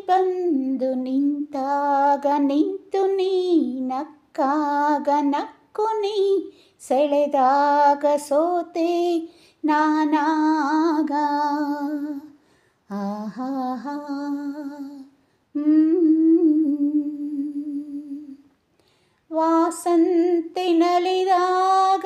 ಬಂದು ನಿಂತಾಗ ನಿಂತು ನೀ ನಕ್ಕಾಗ ನಕ್ಕು ನೀ ಸೆಳೆದಾಗ ಸೋತೆ ನಾನಾಗ. ಆಹಾ ವಾಸಂತಿ ನಲಿದಾಗ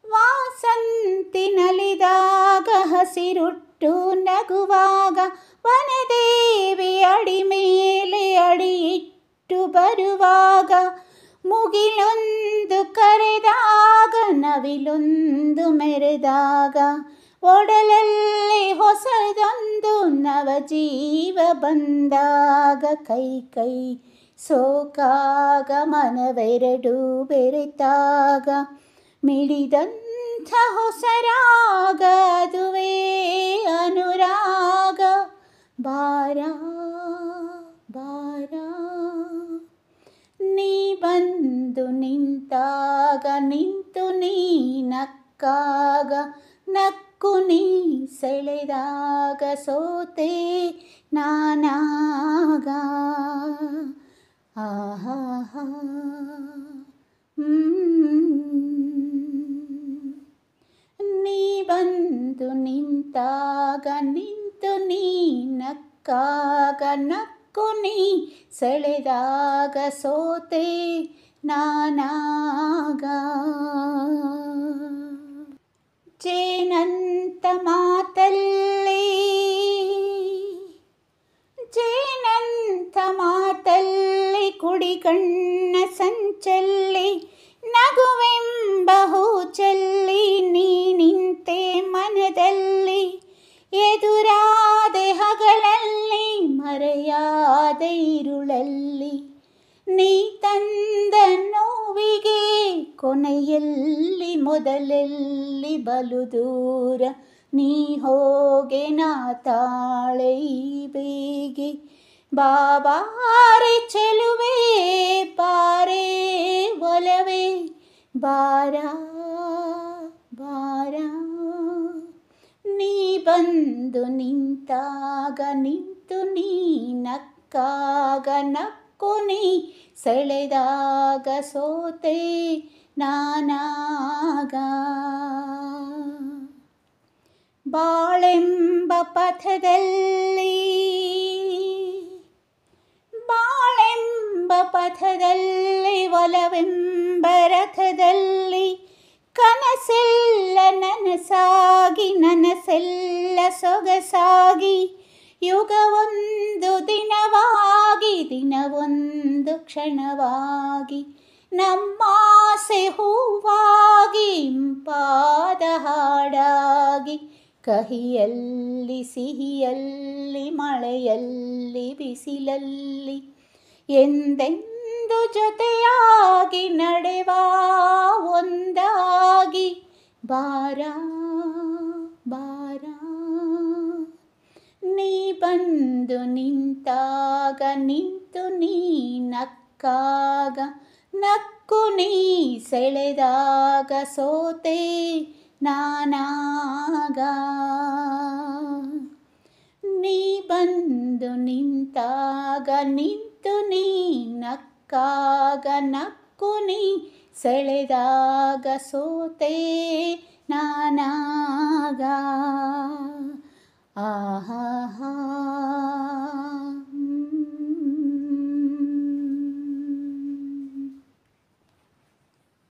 ವಾಸಂತಿ ನಲಿದಾಗ ಹಸಿರುಟ್ಟು ನಗುವಾಗ ವನದೇವಿ ಅಡಿ ಮೇಲೆ ಅಡಿ ಇಟ್ಟು ಬರುವಾಗ ಮುಗಿಲೊಂದು ಕರೆದಾಗ ನವಿಲೊಂದು ಮೆರೆದಾಗ ಒಡಲಲ್ಲಿ ಹೊಸದೊಂದು ನವಜೀವ ಬಂದಾಗ ಕೈ ಕೈ ಸೋಕಾಗ ಮನವೆರಡು ಬೆರೆತಾಗ ಮಿಡಿದಂಥ ಹೊಸರಾಗ ಅದುವೇ ಅನುರಾಗ. ಬಾರ ಬಾರ ನೀ ಬಂದು ನಿಂತಾಗ ನಿಂತು ನೀ ನಕ್ಕಾಗ ನಕ್ಕು ನೀ ಸೆಳೆದಾಗ ಸೋತೆ ನಾನಾಗ. ಆಹಾ ನೀ ಬಂದು ನಿಂತಾಗ ನಿಂತು ನೀ ನಕ್ಕಾಗ ನಕ್ಕು ನೀ ಸೆಳೆದಾಗ ಸೋತೆ ನಾನಾಗ. ಜೇನಂತ ಮಾತಲ್ಲಿ ಜೇನಂತ ಮಾತಲ್ಲಿ ಕುಡಿಗಣ್ಣ ಸಂಚಲ್ಲಿ ನಗುವೆಂಬ ಹೂಚಲ್ಲಿ ನೀ ನಿಂತೆ ಮನದಲ್ಲಿ ಎದುರಾದೆ ಹಗಲಲ್ಲಿ ಮರೆಯಾದೆ ಇರುಳಲ್ಲಿ ನೀ ತಂದ ನೋವಿಗೆ ಕೊನೆಯಲ್ಲಿ ಮೊದಲೆಲ್ಲಿ ಬಲು ದೂರ ನೀ ಹೋಗೆ ನಾ ತಾಳೆ ಬೇಗೆ. ಬಾಬಾರೆ ಚೆಲುವೆ ಬಾರೆ ಒಲವೇ ಬಾರ ಬಾರ ನೀ ಬಂದು ನಿಂತಾಗ ನಿಂತು ನೀ ನಕ್ಕಾಗ ನಕ್ಕು ನೀ ಸೆಳೆದಾಗ ಸೋತೆ ನಾನಾಗ. ಬಾಳೆಂಬ ಪಥದಲ್ಲಿ ಬಾಳೆಂಬ ಪಥದಲ್ಲಿ ಒಲವೆಂಬ ರಥದಲ್ಲಿ ಕನಸೆಲ್ಲ ನನಸಾಗಿ ನನಸೆಲ್ಲ ಸೊಗಸಾಗಿ ಯುಗವೊಂದು ದಿನವಾಗಿ ದಿನವೊಂದು ಕ್ಷಣವಾಗಿ ನಮ್ಮಾಸೆ ಹೂವಾಗಿ ಇಂಪಾದ ಹಾಡಾಗಿ ಕಹಿಯಲ್ಲಿ ಸಿಹಿಯಲ್ಲಿ ಮಳೆಯಲ್ಲಿ ಬಿಸಿಲಲ್ಲಿ ಎಂದೆಂದು ಜೊತೆಯಾಗಿ ನಡೆವ ಒಂದಾಗಿ. ಬಾರ ಬಾರ ನೀ ಬಂದು ನಿಂತಾಗ ನಿಂತು ನೀ ನಕ್ಕಾಗ ನಕ್ಕು ನೀ ಸೆಳೆದಾಗ ಸೋತೆ ನಾನಾಗ. ನೀ ಬಂದು ನಿಂತಾಗ ನಿಂತು ನೀ ನಕ್ಕಾಗ ನಕ್ಕು ನೀ ಸೆಳೆದಾಗ ಸೋತೆ ನಾನಾಗ. ಆಹಾ